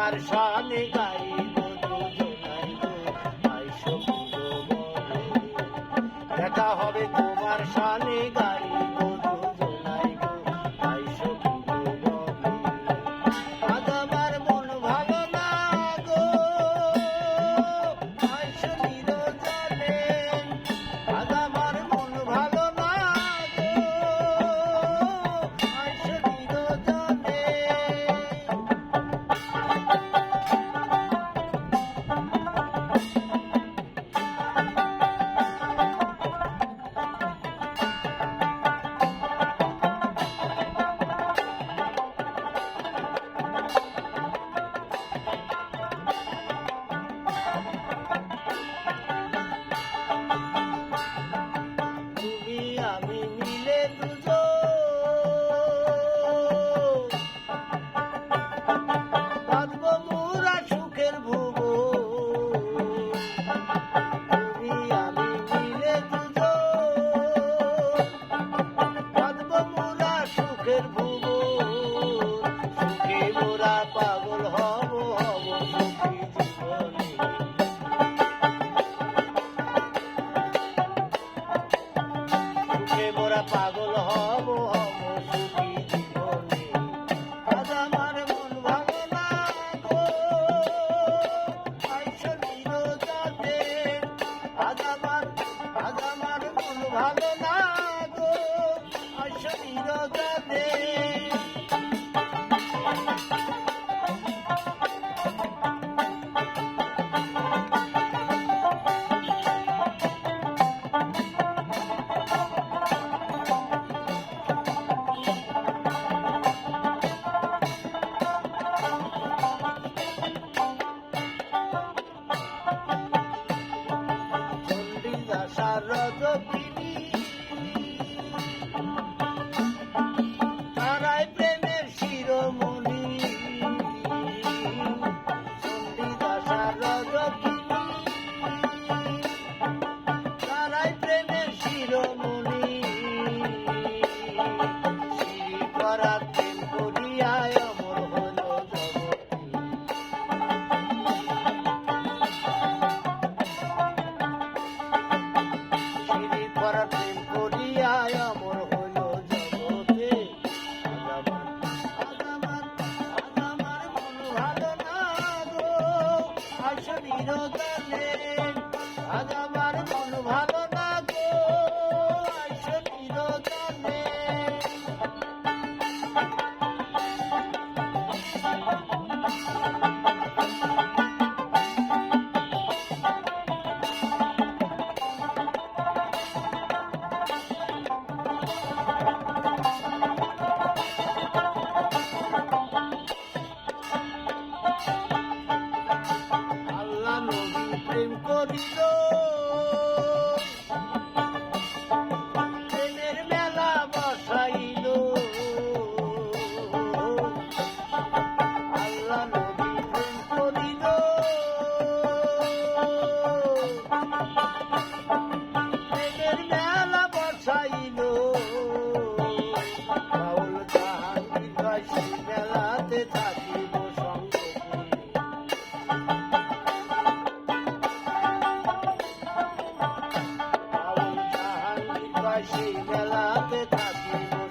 তোমার শানে গাইব দুজনাই গো আইসো গো বলে দেখা হবে তোমার শানে গাইব দুজনাই গো আইসো গো বলে আজ আমার মন ভালো না গো আইসো নিরজনে আজ আমার মন ভালো না গো আইসো নিরজনে তুমি আমি মিলে দুজন বাঁধব মোরা সুখের ভুবন তুমি আমি মিলে দুজন বাঁধব মোরা সুখের ভুবন সুখে মোরা পাগল হব হব সুখী জীবনে সুখে মোরা পাগল হব হব সুখী জীবনে আজ আমার মন ভালো না গো আইসো নিরজনে আজ আমার মন ভালো না গো আইসো নিরজনে চণ্ডীদাসার রজকিনী তারাই প্রেমের শিরোমণি চণ্ডীদাসার রজকিনী তারাই প্রেমের শিরোমণি শ্রী করা প্রেম করিয়ায় অমর হল জগৎ সিঁড়ি করা প্রেম করিয়ায় অমর হইল জগতে আজ আমার মন ভালো না গো আইসো নিরজনে আজ আমার মন ভালো না গো আইসো নিরজনে আল্লাহ নবী প্রেম করিল প্রেমের মেলা বসাইল আল্লাহ নবী প্রেম করিল প্রেমের মেলা বসাইল বাউল জাহাঙ্গীর ভাই সেই মেলাতে থাকিব সঙ্গ করে বাউল জাহাঙ্গীর ভাই সেই মেলাতে থাকিব